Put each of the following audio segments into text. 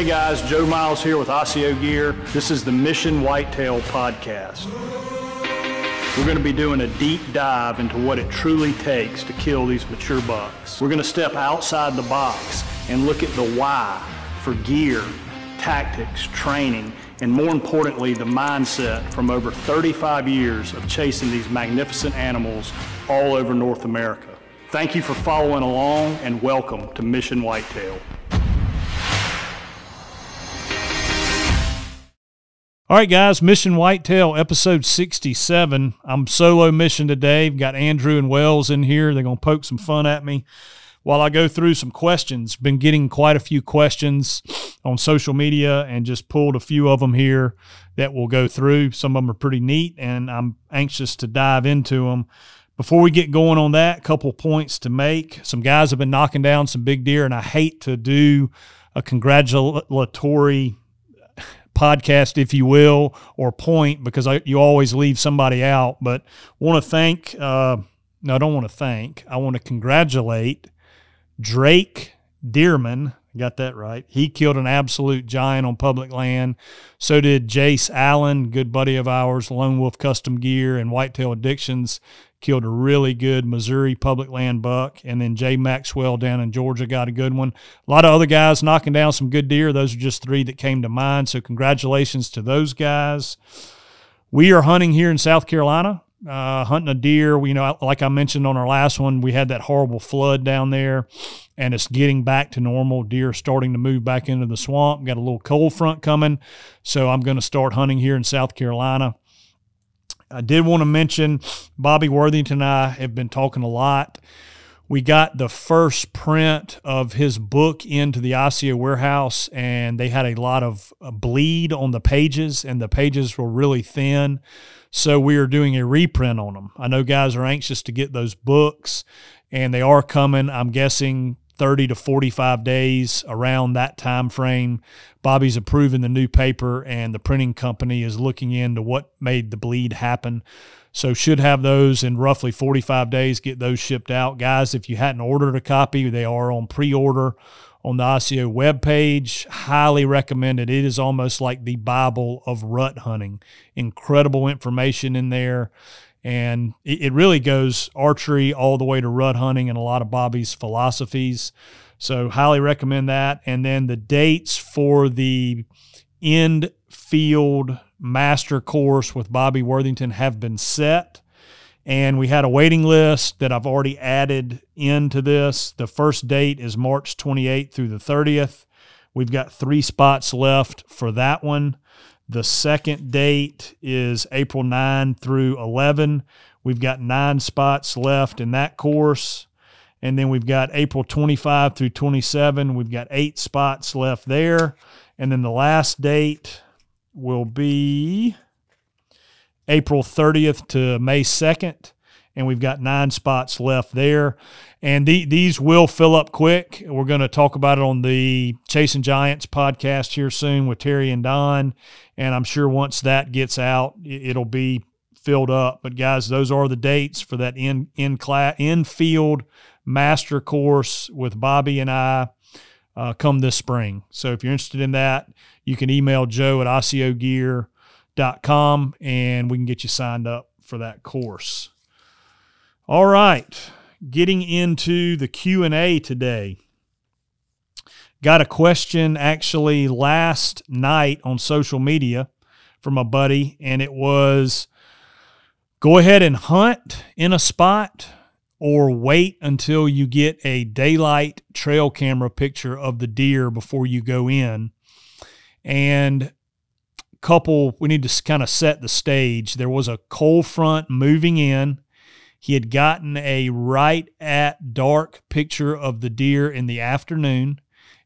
Hey guys, Joe Miles here with Osseo Gear. This is the Mission Whitetail podcast. We're going to be doing a deep dive into what it truly takes to kill these mature bucks. We're going to step outside the box and look at the why for gear, tactics, training, and more importantly, the mindset from over 35 years of chasing these magnificent animals all over North America. Thank you for following along and welcome to Mission Whitetail. All right, guys, Mission Whitetail, episode 67. I'm solo mission today. We've got Andrew and Wells in here. They're going to poke some fun at me while I go through some questions. Been getting quite a few questions on social media and just pulled a few of them here that we'll go through. Some of them are pretty neat, and I'm anxious to dive into them. Before we get going on that, a couple points to make. Some guys have been knocking down some big deer, and I hate to do a congratulatory podcast, if you will, or point, because you always leave somebody out. But want to thank, I want to congratulate Drake Dearman. I got that right. He killed an absolute giant on public land. So did Jace Allen, good buddy of ours, Lone Wolf Custom Gear and Whitetail Addictions, killed a really good Missouri public land buck. And then Jay Maxwell down in Georgia got a good one. A lot of other guys knocking down some good deer. Those are just three that came to mind. So congratulations to those guys. We are hunting here in South Carolina, hunting a deer. Like I mentioned on our last one, we had that horrible flood down there, and it's getting back to normal. Deer starting to move back into the swamp. Got a little cold front coming. So I'm going to start hunting here in South Carolina. I did want to mention Bobby Worthington and I have been talking a lot. We got the first print of his book into the Osseo warehouse, and they had a lot of bleed on the pages, and the pages were really thin. So we are doing a reprint on them. I know guys are anxious to get those books, and they are coming, I'm guessing, 30 to 45 days, around that time frame. Bobby's approving the new paper, and the printing company is looking into what made the bleed happen. So should have those in roughly 45 days, get those shipped out. Guys, if you hadn't ordered a copy, they are on pre-order on the Osseo webpage. Highly recommended. It is almost like the Bible of rut hunting. Incredible information in there. And it really goes archery all the way to rut hunting and a lot of Bobby's philosophies. So highly recommend that. And then the dates for the end field master course with Bobby Worthington have been set. And we had a waiting list that I've already added into this. The first date is March 28th through the 30th. We've got 3 spots left for that one. The second date is April 9 through 11. We've got 9 spots left in that course. And then we've got April 25 through 27. We've got 8 spots left there. And then the last date will be April 30th to May 2nd. And we've got 9 spots left there. And these will fill up quick. We're going to talk about it on the Chasing Giants podcast here soon with Terry and Don. And I'm sure once that gets out, it'll be filled up. But, guys, those are the dates for that in-field master course with Bobby and I come this spring. So if you're interested in that, you can email Joe at osseogear.com, and we can get you signed up for that course. All right, getting into the Q&A today. Got a question actually last night on social media from a buddy, and it was, go ahead and hunt in a spot or wait until you get a daylight trail camera picture of the deer before you go in. And we need to kind of set the stage. There was a cold front moving in. He had gotten a right at dark picture of the deer in the afternoon,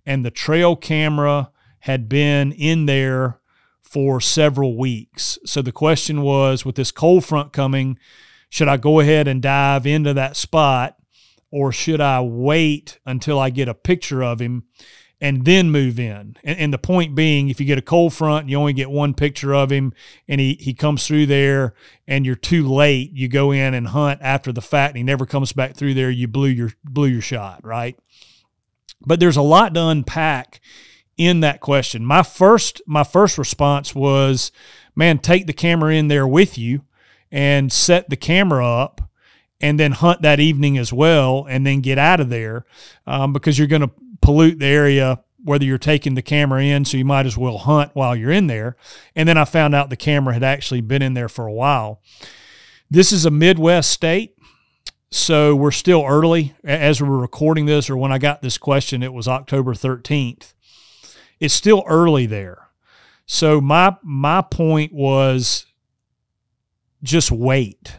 and the trail camera had been in there for several weeks. So the question was, with this cold front coming, should I go ahead and dive into that spot, or should I wait until I get a picture of him and then move in? And the point being, if you get a cold front and you only get one picture of him and he comes through there and you're too late, you go in and hunt after the fact and he never comes back through there, you blew your shot, right? But there's a lot to unpack in that question. My first response was, man, take the camera in there with you and set the camera up and then hunt that evening as well, and then get out of there, because you're going to pollute the area whether you're taking the camera in, so you might as well hunt while you're in there. And then I found out the camera had actually been in there for a while. This is a Midwest state, so we're still early. As we're recording this, or when I got this question, it was October 13th. It's still early there. So my point was, just wait.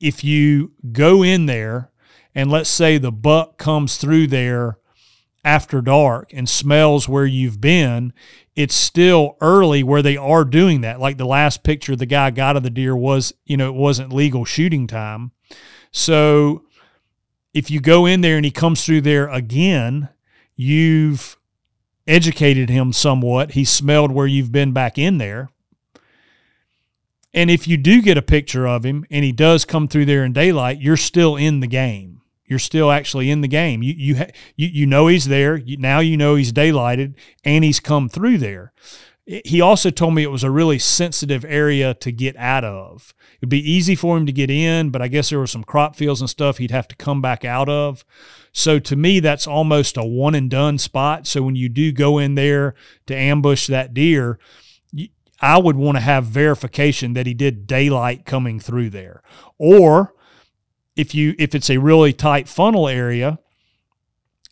If you go in there and let's say the buck comes through there after dark and smells where you've been, it's still early where they are doing that. Like the last picture the guy got of the deer was, it wasn't legal shooting time. So if you go in there and he comes through there again, you've educated him somewhat. He smelled where you've been back in there. And if you do get a picture of him and he does come through there in daylight, you're still in the game. You're still actually in the game. You know he's there. Now you know he's daylighted and he's come through there. He also told me it was a really sensitive area to get out of. It'd be easy for him to get in, but I guess there were some crop fields and stuff he'd have to come back out of. So to me, that's almost a one and done spot. So when you do go in there to ambush that deer, I would want to have verification that he did daylight coming through there. Or if it's a really tight funnel area,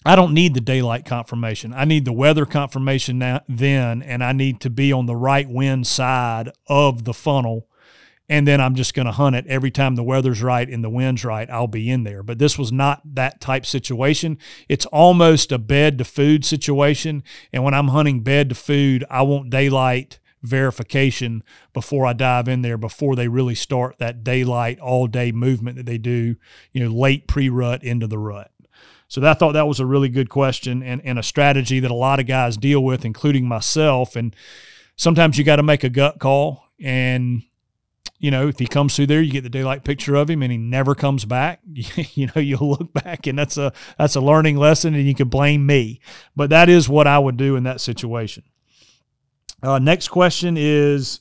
I don't need the daylight confirmation. I need the weather confirmation then, and I need to be on the right wind side of the funnel. And then I'm just going to hunt it every time the weather's right and the wind's right, I'll be in there. But this was not that type situation. It's almost a bed to food situation. And when I'm hunting bed to food, I want daylight verification before I dive in there, before they really start that daylight all day movement that they do, late pre-rut into the rut. So I thought that was a really good question and a strategy that a lot of guys deal with, including myself. And sometimes you got to make a gut call. And, if he comes through there, you get the daylight picture of him and he never comes back, you'll look back and that's a learning lesson and you can blame me. But that is what I would do in that situation. Next question is,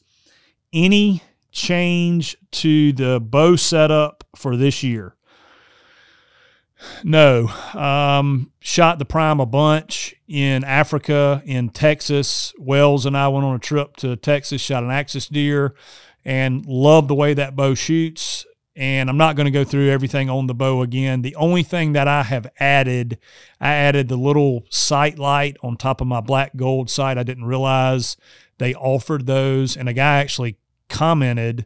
any change to the bow setup for this year? No. Shot the prime a bunch in Africa, in Texas. Wells and I went on a trip to Texas, shot an axis deer, and love the way that bow shoots. And I'm not going to go through everything on the bow again. The only thing that I have added, I added the little sight light on top of my black gold sight. I didn't realize they offered those. And a guy actually commented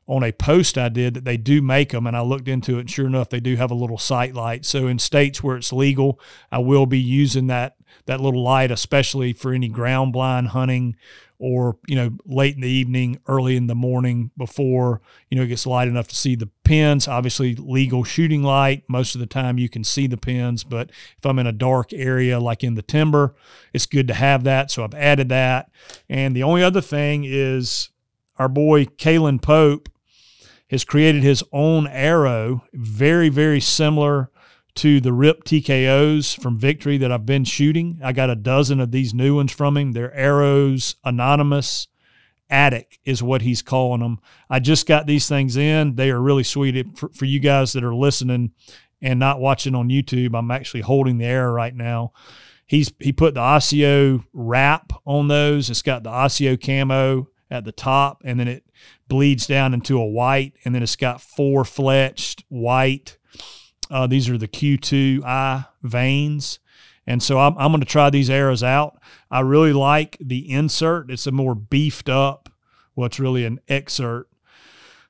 on a post I did that they do make them. And I looked into it, and sure enough, they do have a little sight light. So in states where it's legal, I will be using that little light, especially for any ground blind hunting, or, late in the evening, early in the morning before, it gets light enough to see the pins. Obviously, legal shooting light. Most of the time you can see the pins, but if I'm in a dark area like in the timber, it's good to have that. So I've added that. And the only other thing is our boy Kalen Pope has created his own arrow, very, very similar to the RIP TKOs from Victory that I've been shooting. I got a dozen of these new ones from him. They're Arrows Anonymous Attic is what he's calling them. I just got these things in. They are really sweet. For you guys that are listening and not watching on YouTube, I'm actually holding the arrow right now. He put the Osseo wrap on those. It's got the Osseo camo at the top, and then it bleeds down into a white, and then it's got 4 fletched white. These are the Q2I veins. And so I'm going to try these arrows out. I really like the insert. It's a more beefed up, well, it's really an exert,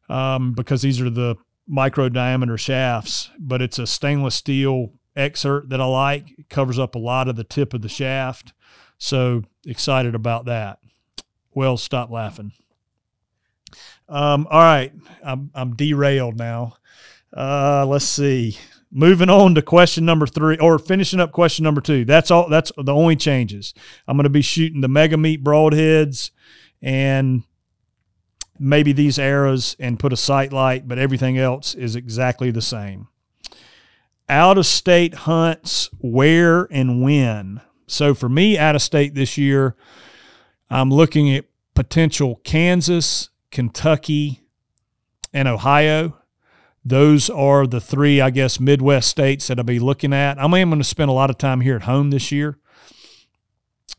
because these are the micro diameter shafts, but it's a stainless steel exert that I like. It covers up a lot of the tip of the shaft. So excited about that. Well, stop laughing. All right. I'm derailed now. Let's see. Moving on to question number 3, or finishing up question number 2. That's all. That's the only changes. I'm going to be shooting the Mega Meat broadheads and maybe these arrows and put a sight light, but everything else is exactly the same. Out of state hunts, where and when? So for me, out of state this year, I'm looking at potential Kansas, Kentucky, and Ohio. Those are the three, I guess, Midwest states that I'll be looking at. I'm going to spend a lot of time here at home this year.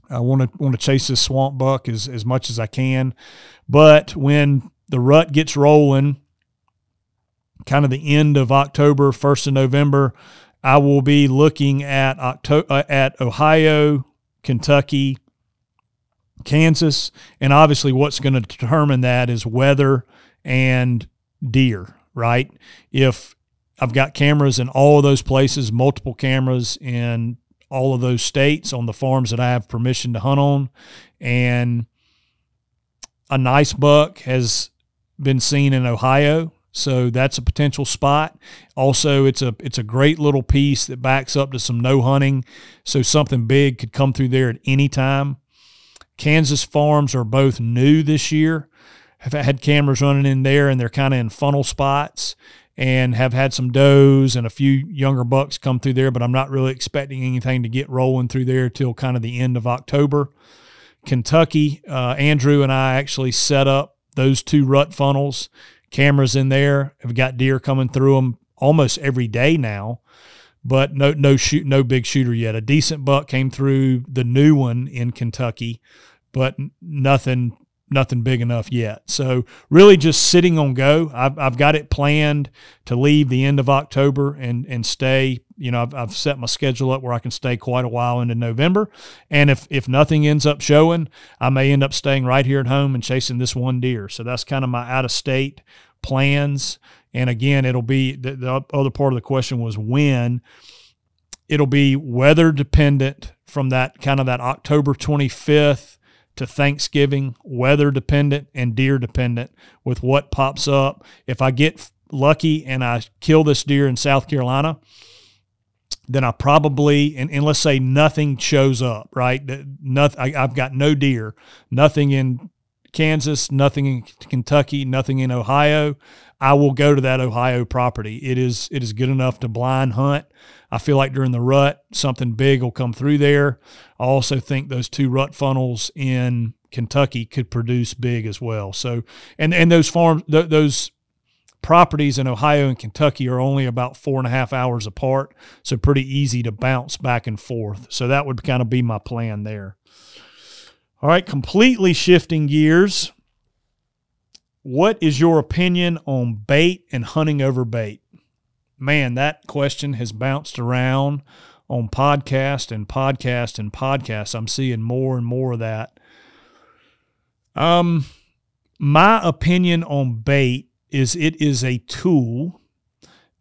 I want to chase this swamp buck as much as I can. But when the rut gets rolling, kind of the end of October, 1st of November, I will be looking at Ohio, Kentucky, Kansas, and obviously what's going to determine that is weather and deer, right? If I've got cameras in all of those places, multiple cameras in all of those states on the farms that I have permission to hunt on, and a nice buck has been seen in Ohio, so that's a potential spot. Also, it's a great little piece that backs up to some no hunting, so something big could come through there at any time. Kansas farms are both new this year. Have had cameras running in there, and they're kind of in funnel spots, and have had some does and a few younger bucks come through there, but I'm not really expecting anything to get rolling through there till kind of the end of October. Kentucky, Andrew and I actually set up those 2 rut funnels, cameras in there. Have got deer coming through them almost every day now, but no big shooter yet. A decent buck came through the new one in Kentucky, but nothing big enough yet. So really just sitting on go. I've got it planned to leave the end of October and stay. You know, I've set my schedule up where I can stay quite a while into November. And if nothing ends up showing, I may end up staying right here at home and chasing this one deer. So that's kind of my out-of-state plans. And again, it'll be the other part of the question was when. It'll be weather dependent from that kind of that October 25th to Thanksgiving, weather dependent and deer dependent with what pops up. If I get lucky and I kill this deer in South Carolina, then I probably, and let's say nothing shows up, right? I've got no deer, nothing in Kansas, nothing in Kentucky, nothing in Ohio. I will go to that Ohio property. It is good enough to blind hunt. I feel like during the rut, something big will come through there. I also think those 2 rut funnels in Kentucky could produce big as well. So, and those farms, those properties in Ohio and Kentucky are only about 4.5 hours apart, so pretty easy to bounce back and forth. So that would kind of be my plan there. All right, completely shifting gears. What is your opinion on bait and hunting over bait? Man, that question has bounced around on podcast and podcast and podcast. I'm seeing more and more of that. My opinion on bait is it is a tool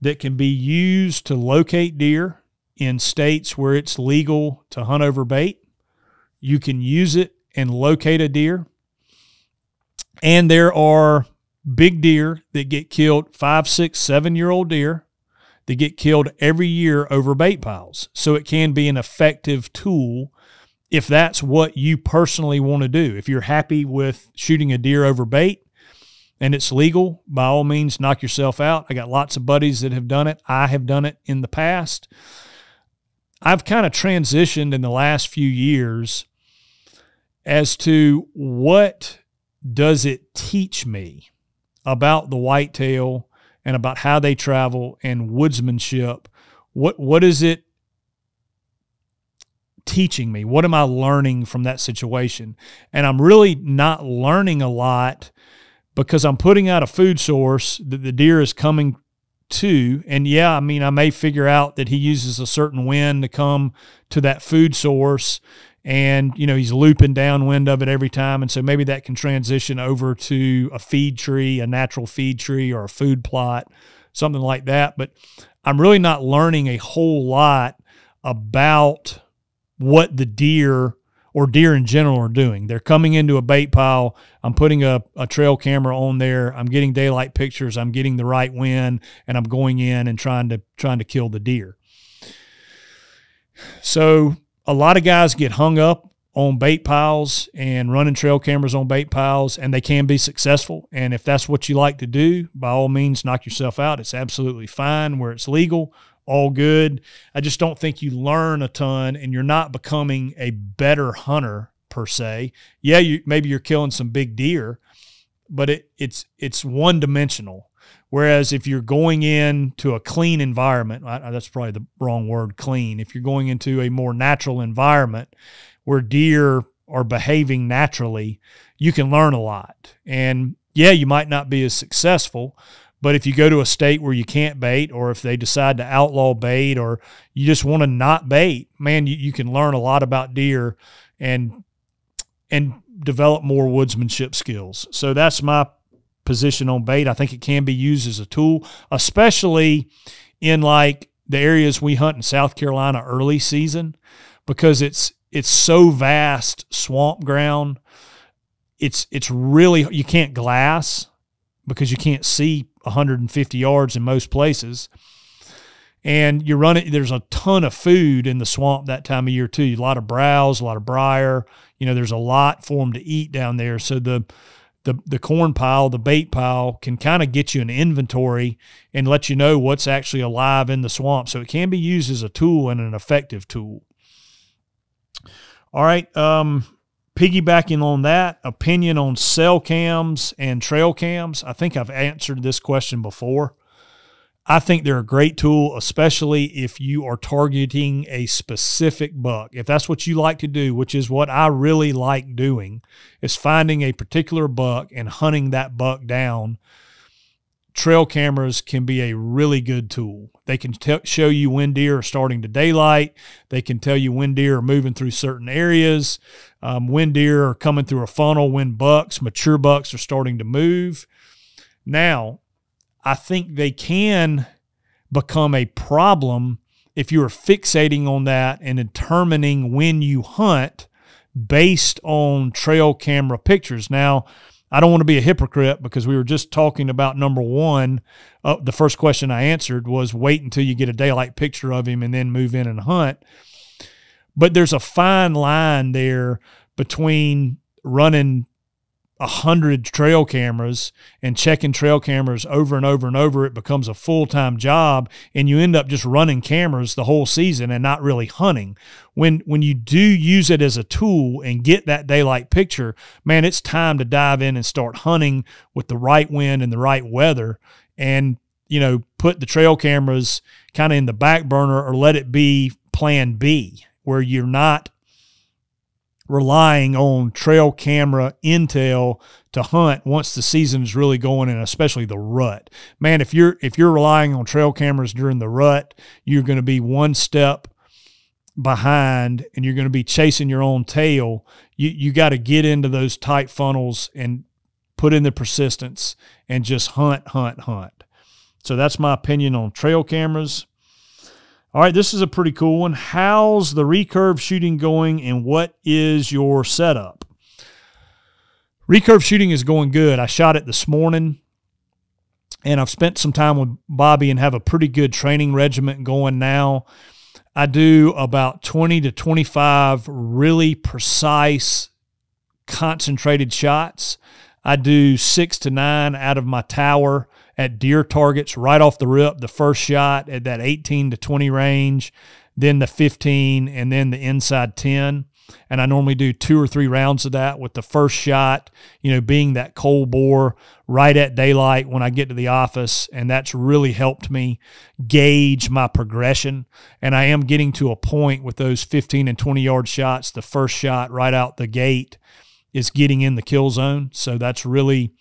that can be used to locate deer in states where it's legal to hunt over bait. You can use it and locate a deer. And there are big deer that get killed, 5, 6, 7-year-old deer that get killed every year over bait piles. So it can be an effective tool if that's what you personally want to do. If you're happy with shooting a deer over bait and it's legal, by all means, knock yourself out. I got lots of buddies that have done it. I have done it in the past. I've kind of transitioned in the last few years as to what does it teach me about the whitetail and about how they travel and woodsmanship. What is it teaching me? What am I learning from that situation? And I'm really not learning a lot because I'm putting out a food source that the deer is coming to. And yeah, I mean, I may figure out that he uses a certain wind to come to that food source, and, you know, he's looping downwind of it every time. And so maybe that can transition over to a feed tree, a natural feed tree, or a food plot, something like that. But I'm really not learning a whole lot about what the deer or deer in general are doing. They're coming into a bait pile. I'm putting a trail camera on there. I'm getting daylight pictures. I'm getting the right wind, and I'm going in and trying to kill the deer. So a lot of guys get hung up on bait piles and running trail cameras on bait piles, and they can be successful. And if that's what you like to do, by all means, knock yourself out. It's absolutely fine where it's legal. all good. I just don't think you learn a ton, and you're not becoming a better hunter per se. Yeah, maybe you're killing some big deer, but it's one-dimensional. Whereas if you're going into a clean environment, that's probably the wrong word, clean. If you're going into a more natural environment where deer are behaving naturally, you can learn a lot. And yeah, you might not be as successful, but if you go to a state where you can't bait, or if they decide to outlaw bait, or you just want to not bait, man, you can learn a lot about deer and develop more woodsmanship skills. So that's my position on bait. I think it can be used as a tool, especially in like the areas we hunt in South Carolina early season, because it's so vast swamp ground. It's really, you can't glass because you can't see 150 yards in most places. And you run it, there's a ton of food in the swamp that time of year too. A lot of browse, a lot of briar. There's a lot for them to eat down there. So the corn pile, the bait pile can kind of get you an inventory and let you know what's actually alive in the swamp. So it can be used as a tool and an effective tool. All right. Piggybacking on that, opinion on cell cams and trail cams. I think I've answered this question before. I think they're a great tool, especially if you are targeting a specific buck. If that's what you like to do, which is what I really like doing, is finding a particular buck and hunting that buck down. Trail cameras can be a really good tool. They can show you when deer are starting to daylight. They can tell you when deer are moving through certain areas, when deer are coming through a funnel, when mature bucks are starting to move. Now, I think they can become a problem if you are fixating on that and determining when you hunt based on trail camera pictures. Now, I don't want to be a hypocrite, because we were just talking about number one. The first question I answered was wait until you get a daylight picture of him and then move in and hunt. But there's a fine line there between running 100 trail cameras and checking trail cameras over and over and over. It becomes a full-time job, and you end up just running cameras the whole season and not really hunting. When you do use it as a tool and get that daylight picture, man, it's time to dive in and start hunting with the right wind and the right weather, and put the trail cameras kind of in the back burner, or let it be plan B, where you're not relying on trail camera intel to hunt once the season is really going, and especially the rut. Man, if you're relying on trail cameras during the rut, you're going to be one step behind, and you're going to be chasing your own tail. You got to get into those tight funnels and put in the persistence and just hunt. So that's my opinion on trail cameras. All right, this is a pretty cool one. How's the recurve shooting going, and what is your setup? Recurve shooting is going good. I shot it this morning, and I've spent some time with Bobby and have a pretty good training regimen going now. I do about 20 to 25 really precise, concentrated shots. I do 6 to 9 out of my tower at deer targets right off the rip. The first shot at that 18 to 20 range, then the 15, and then the inside 10. And I normally do 2 or 3 rounds of that, with the first shot, being that cold bore right at daylight when I get to the office. And that's really helped me gauge my progression. And I am getting to a point with those 15 and 20 yard shots. The first shot right out the gate is getting in the kill zone. So that's really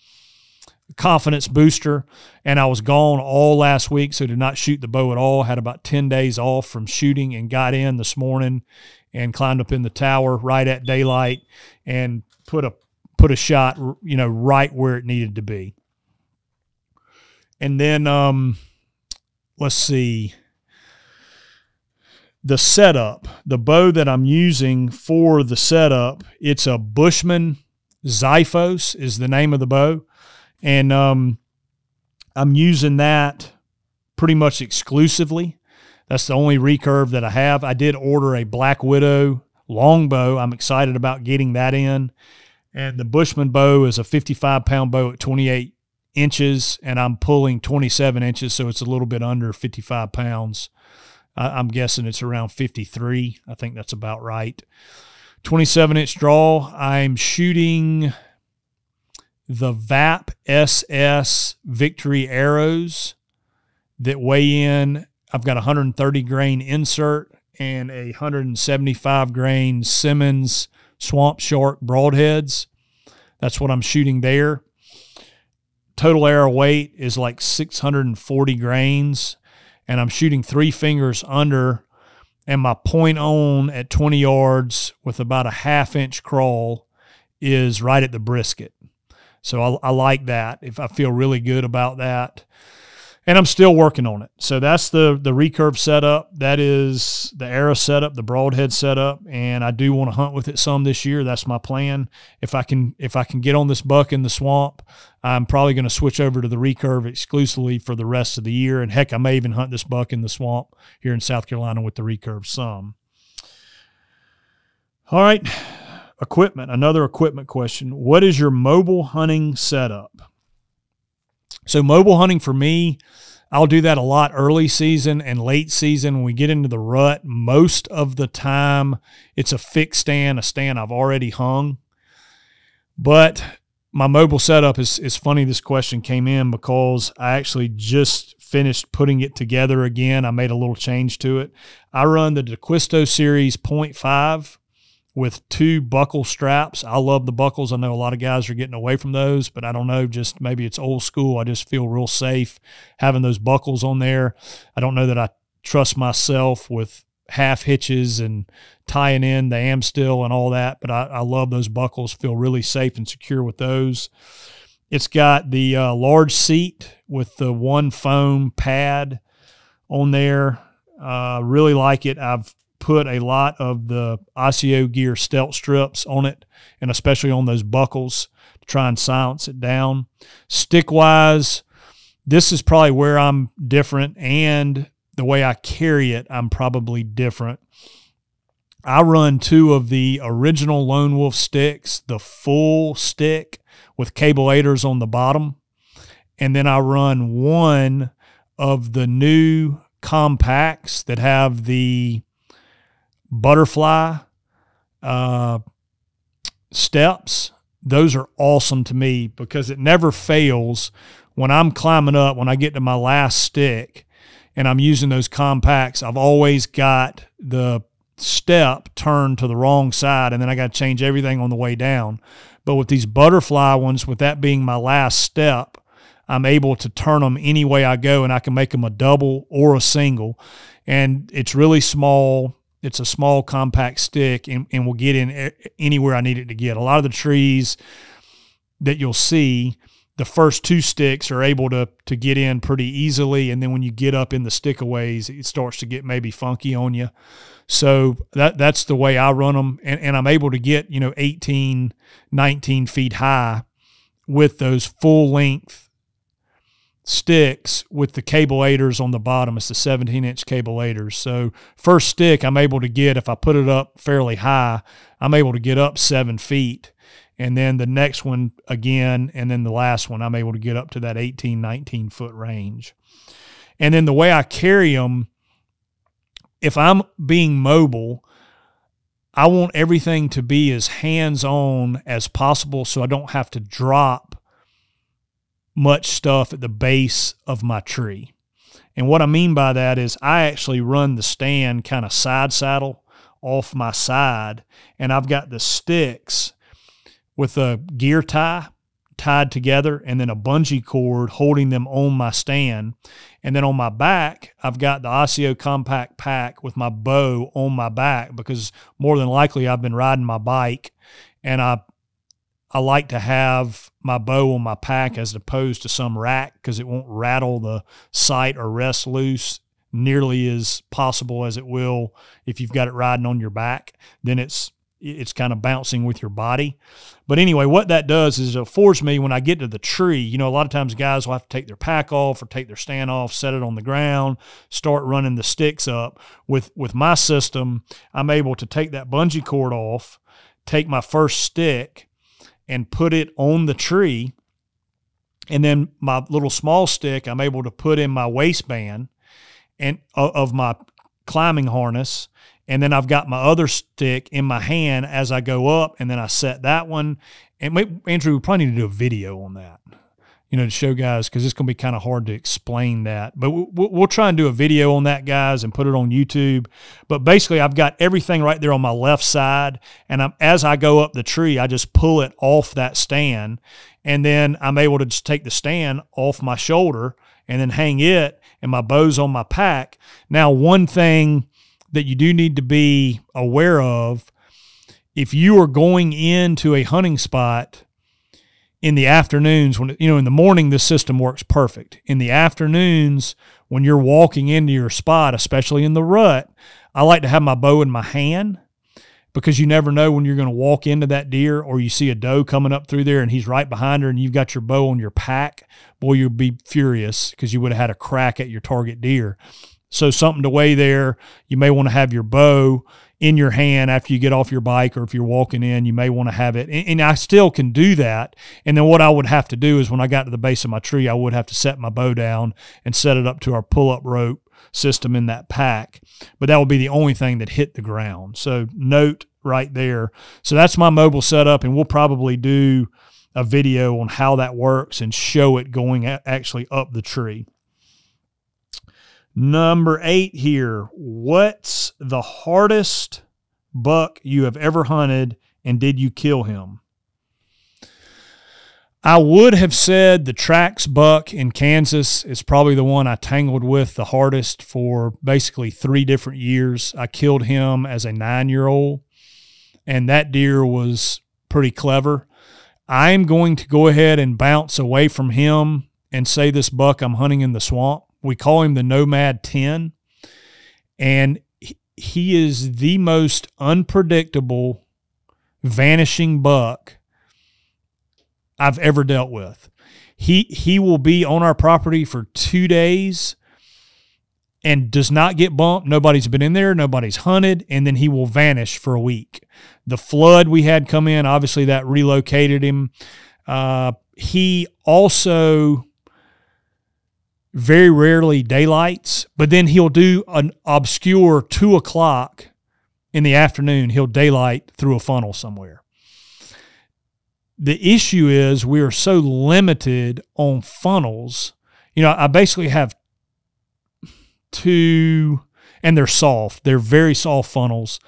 confidence booster. And I was gone all last week, so did not shoot the bow at all. Had about 10 days off from shooting, and got in this morning and climbed up in the tower right at daylight and put a shot, right where it needed to be. And then let's see, the setup, the bow that I'm using for the setup, it's a Bushman Xiphos is the name of the bow. And I'm using that pretty much exclusively. That's the only recurve that I have. I did order a Black Widow longbow. I'm excited about getting that in. And the Bushman bow is a 55-pound bow at 28 inches, and I'm pulling 27 inches, so it's a little bit under 55 pounds. I'm guessing it's around 53. I think that's about right. 27-inch draw. I'm shooting the VAP SS Victory arrows that weigh in. I've got a 130 grain insert and a 175 grain Simmons Swamp Shark broadheads. That's what I'm shooting there. Total arrow weight is like 640 grains, and I'm shooting 3 fingers under, and my point on at 20 yards with about a 1/2 inch crawl is right at the brisket. So I like that. If I feel really good about that. And I'm still working on it. So that's the recurve setup. That is the arrow setup, the broadhead setup, and I do want to hunt with it some this year. That's my plan. If I can get on this buck in the swamp, I'm probably going to switch over to the recurve exclusively for the rest of the year. And heck, I may even hunt this buck in the swamp here in South Carolina with the recurve some. All right, equipment. Another equipment question. What is your mobile hunting setup? So mobile hunting for me, I'll do that a lot early season and late season. When we get into the rut, most of the time it's a fixed stand, a stand I've already hung. But my mobile setup is funny this question came in because I actually just finished putting it together again. I made a little change to it. I run the DeQuisto Series 0.5 with 2 buckle straps. I love the buckles. I know a lot of guys are getting away from those, but I don't know, just maybe it's old school. I just feel real safe having those buckles on there. I don't know that I trust myself with half hitches and tying in the Amstel and all that, but I love those buckles, feel really safe and secure with those. It's got the large seat with the 1 foam pad on there. Really like it. I've put a lot of the ICO gear stealth strips on it, and especially on those buckles to try and silence it down. Stick wise, this is probably where I'm different, and the way I carry it, I'm probably different. I run 2 of the original Lone Wolf sticks, the full stick with cable aiders on the bottom, and then I run 1 of the new compacts that have the butterfly steps. Those are awesome to me because it never fails when I'm climbing up, when I get to my last stick and I'm using those compacts. I've always got the step turned to the wrong side, and then I got to change everything on the way down. But with these butterfly ones, with that being my last step, I'm able to turn them any way I go, and I can make them a double or a single. And it's really small. It's a small compact stick, and will get in anywhere I need it to get. A lot of the trees that you'll see, the first 2 sticks are able to get in pretty easily, and then when you get up in the stickaways, it starts to get maybe funky on you. So that's the way I run them, and I'm able to get 18, 19 feet high with those full-length sticks with the cable aiders on the bottom. It's the 17-inch cable aiders. So first stick I'm able to get, if I put it up fairly high, I'm able to get up 7 feet. And then the next one again, and then the last one, I'm able to get up to that 18, 19 foot range. And then the way I carry them, if I'm being mobile, I want everything to be as hands-on as possible so I don't have to drop much stuff at the base of my tree. And what I mean by that is I actually run the stand kind of side saddle off my side, and I've got the sticks with a gear tie tied together and then a bungee cord holding them on my stand. And then on my back, I've got the ICO compact pack with my bow on my back, because more than likely I've been riding my bike, and I like to have my bow on my pack as opposed to some rack, because it won't rattle the sight or rest loose nearly as possible as it will if you've got it riding on your back. Then it's kind of bouncing with your body. But anyway, what that does is it affords me, when I get to the tree, a lot of times guys will have to take their pack off or take their stand off, set it on the ground, start running the sticks up. With my system, I'm able to take that bungee cord off, take my first stick, and put it on the tree, And then my little small stick, I'm able to put in my waistband and of my climbing harness. And then I've got my other stick in my hand as I go up, and then I set that one. And Andrew, we probably need to do a video on that, to show guys, because it's going to be kind of hard to explain that. But we'll try and do a video on that, guys, and put it on YouTube. But basically, I've got everything right there on my left side, and as I go up the tree, I just pull it off that stand, and then I'm able to just take the stand off my shoulder and then hang it, and my bow's on my pack. Now, one thing that you do need to be aware of, if you are going into a hunting spot in the afternoons, when in the morning this system works perfect. In the afternoons, when you're walking into your spot, especially in the rut, I like to have my bow in my hand, because you never know when you're going to walk into that deer, or you see a doe coming up through there and he's right behind her and you've got your bow on your pack. Boy, you'll be furious because you would have had a crack at your target deer. So something to weigh there. You may want to have your bow in your hand after you get off your bike, or if you're walking in, you may want to have it. And I still can do that. And then what I would have to do is, when I got to the base of my tree, I would have to set my bow down and set it up to our pull-up rope system in that pack. But that would be the only thing that hit the ground. So note right there. So that's my mobile setup, and we'll probably do a video on how that works and show it going actually up the tree. Number 8 here. What's the hardest buck you have ever hunted, and did you kill him? I would have said the Trax buck in Kansas is probably the one I tangled with the hardest for basically 3 different years. I killed him as a 9-year-old, and that deer was pretty clever. I'm going to go ahead and bounce away from him and say this buck I'm hunting in the swamp. We call him the Nomad 10, and he is the most unpredictable vanishing buck I've ever dealt with. He will be on our property for 2 days and does not get bumped. Nobody's been in there. Nobody's hunted. And then he will vanish for a week. The flood we had come in, obviously that relocated him. He also very rarely daylights, but then he'll do an obscure 2 o'clock in the afternoon. He'll daylight through a funnel somewhere. The issue is we are so limited on funnels. I basically have 2, and they're soft. They're very soft funnels.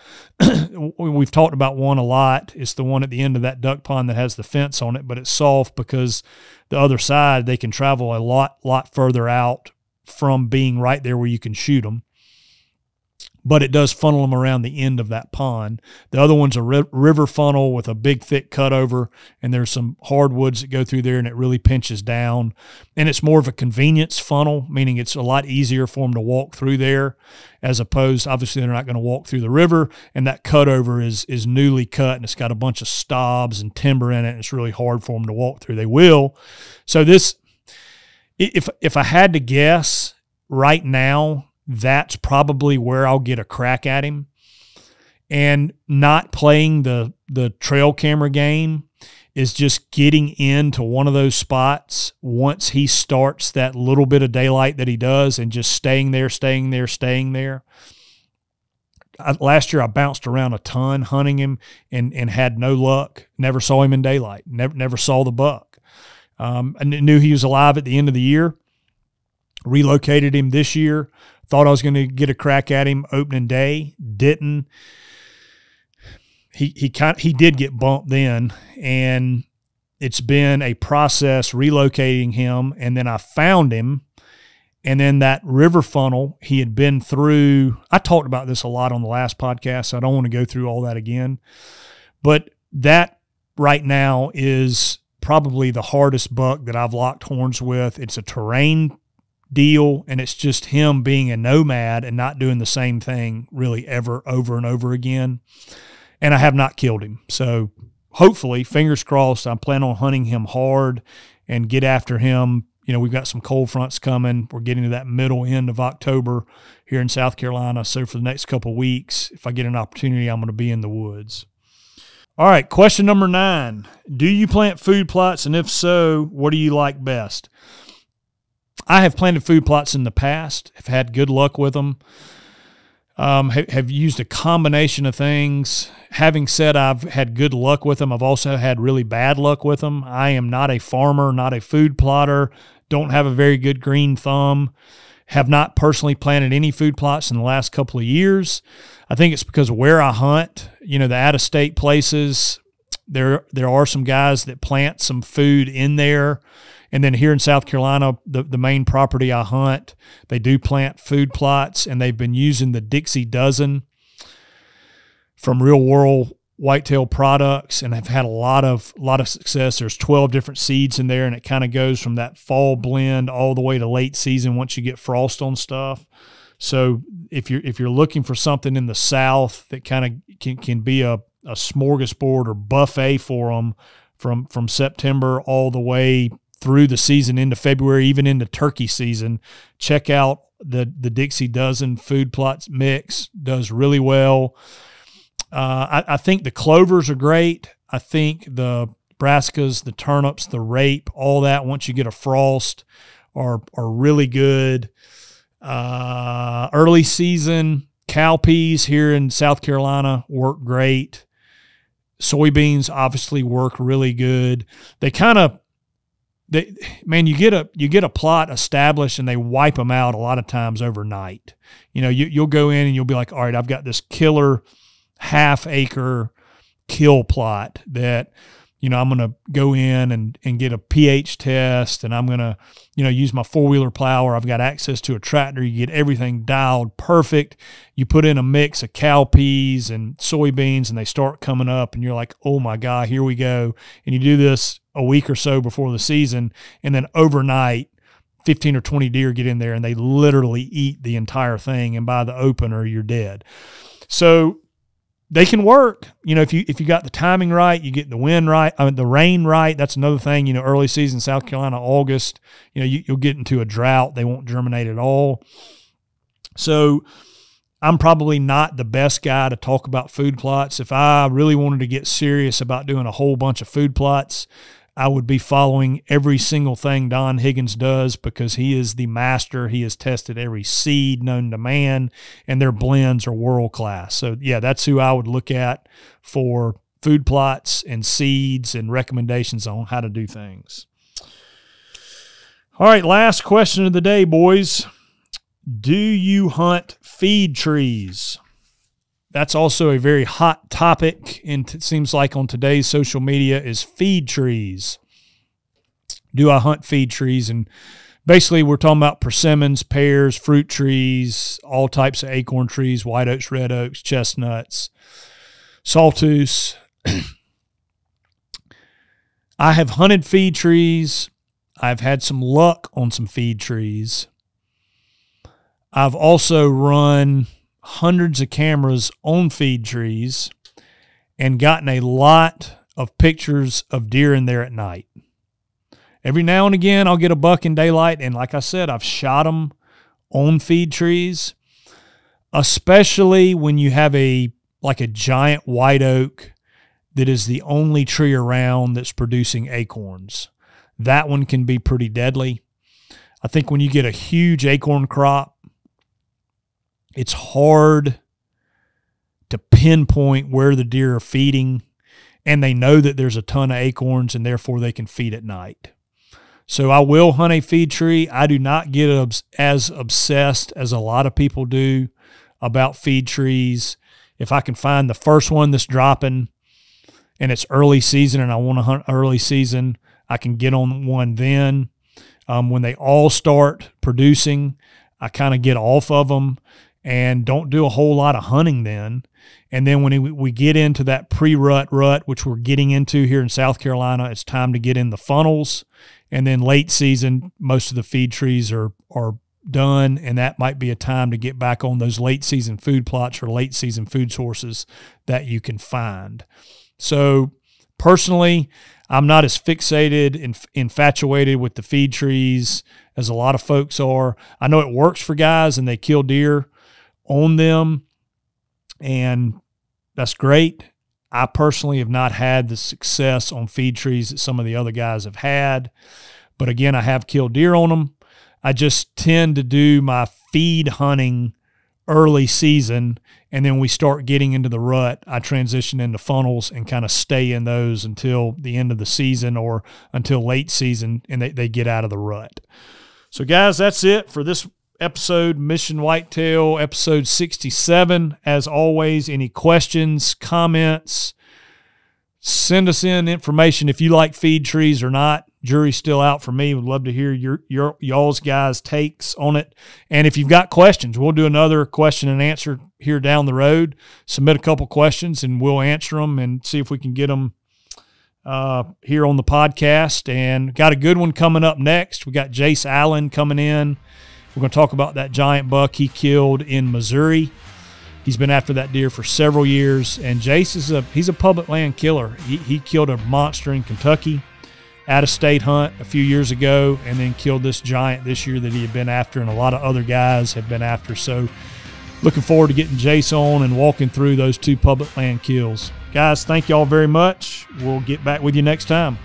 We've talked about one a lot. It's the one at the end of that duck pond that has the fence on it, but it's soft because the other side, they can travel a lot further out from being right there where you can shoot them. But it does funnel them around the end of that pond. The other one's a river funnel with a big, thick cutover, and there's some hardwoods that go through there, and it really pinches down. And it's more of a convenience funnel, meaning it's a lot easier for them to walk through there, as opposed, obviously, they're not going to walk through the river, and that cutover is newly cut, and it's got a bunch of stobs and timber in it, and it's really hard for them to walk through. They will. So this, if I had to guess right now, that's probably where I'll get a crack at him. And not playing the trail camera game is just getting into one of those spots once he starts that little bit of daylight that he does, and just staying there. Last year I bounced around a ton hunting him and had no luck. Never saw him in daylight. Never saw the buck. I knew he was alive at the end of the year. Relocated him this year. Thought I was going to get a crack at him opening day. Didn't. He did get bumped then, and it's been a process relocating him. And then I found him, and then that river funnel he had been through. I talked about this a lot on the last podcast, so I don't want to go through all that again. But that right now is probably the hardest buck that I've locked horns with. It's a terrain deal, and it's just him being a nomad and not doing the same thing really ever over and over again. And I have not killed him. So hopefully, fingers crossed, I'm planning on hunting him hard and get after him. We've got some cold fronts coming. We're getting to that middle end of October here in South Carolina. So for the next couple of weeks, if I get an opportunity, I'm going to be in the woods. All right, question number 9. Do you plant food plots, and if so, what do you like best? I have planted food plots in the past, have had good luck with them, have used a combination of things. Having said I've had good luck with them, I've also had really bad luck with them. I am not a farmer, not a food plotter, don't have a very good green thumb, have not personally planted any food plots in the last couple of years. I think it's because of where I hunt, the out-of-state places. There are some guys that plant some food in there. And then here in South Carolina, the main property I hunt, they do plant food plots, and they've been using the Dixie Dozen from Real World Whitetail Products, and have had a lot of success. There's 12 different seeds in there, and it kind of goes from that fall blend all the way to late season once you get frost on stuff. So if you're looking for something in the South that kind of can be a smorgasbord or buffet for them from September all the way through the season into February, even into turkey season, check out the Dixie Dozen food plots mix. Does really well. I think the clovers are great. I think the brassicas, the turnips, the rape, all that once you get a frost are really good. Early season cowpeas here in South Carolina work great. Soybeans obviously work really good. You get a plot established and they wipe them out a lot of times overnight. You'll go in and you'll be like, all right, I've got this killer half-acre kill plot that, I'm going to go in and get a pH test, and I'm going to, use my four-wheeler plower. I've got access to a tractor. You get everything dialed perfect. You put in a mix of cowpeas and soybeans, and they start coming up, and you're like, oh, my God, here we go. And you do this a week or so before the season, and then overnight, 15 or 20 deer get in there, and they literally eat the entire thing, and by the opener, you're dead. So they can work, if you got the timing right, you get the wind right, the rain right. That's another thing, early season, South Carolina, August, you'll get into a drought. They won't germinate at all. So I'm probably not the best guy to talk about food plots. If I really wanted to get serious about doing a whole bunch of food plots, I would be following every single thing Don Higgins does, because he is the master. He has tested every seed known to man, and their blends are world class. So yeah, that's who I would look at for food plots and seeds and recommendations on how to do things. All right, last question of the day, boys. Do you hunt feed trees? That's also a very hot topic, and it seems like on today's social media, is feed trees. Do I hunt feed trees? And basically we're talking about persimmons, pears, fruit trees, all types of acorn trees, white oaks, red oaks, chestnuts, saltus. I have hunted feed trees. I've had some luck on some feed trees. I've also run hundreds of cameras on feed trees and gotten a lot of pictures of deer in there at night. Every now and again, I'll get a buck in daylight, and like I said, I've shot them on feed trees, especially when you have a giant white oak that is the only tree around that's producing acorns. That one can be pretty deadly. I think when you get a huge acorn crop, it's hard to pinpoint where the deer are feeding, and they know that there's a ton of acorns, and therefore they can feed at night. So I will hunt a feed tree. I do not get as obsessed as a lot of people do about feed trees. If I can find the first one that's dropping and it's early season and I want to hunt early season, I can get on one then. When they all start producing, I kind of get off of them and don't do a whole lot of hunting then. And then when we get into that pre-rut rut, which we're getting into here in South Carolina, it's time to get in the funnels. And then late season, most of the feed trees are done, and that might be a time to get back on those late season food plots or late season food sources that you can find. So personally, I'm not as fixated and infatuated with the feed trees as a lot of folks are. I know it works for guys and they kill deer on them, and that's great. I personally have not had the success on feed trees that some of the other guys have had. But again, I have killed deer on them. I just tend to do my feed hunting early season, and then we start getting into the rut. I transition into funnels and kind of stay in those until the end of the season or until late season, and they get out of the rut. So, guys, that's it for this episode, Mission Whitetail, episode 67. As always, any questions, comments, send us in information if you like feed trees or not. Jury's still out for me. Would love to hear y'all's guys' takes on it. And if you've got questions, we'll do another question and answer here down the road. Submit a couple questions and we'll answer them and see if we can get them here on the podcast. And got a good one coming up next. We got Jace Allen coming in. We're going to talk about that giant buck he killed in Missouri. He's been after that deer for several years. And Jace he's a public land killer. He killed a monster in Kentucky, out-of-state hunt a few years ago, and then killed this giant this year that he had been after and a lot of other guys have been after. So looking forward to getting Jace on and walking through those 2 public land kills. Guys, thank y'all very much. We'll get back with you next time.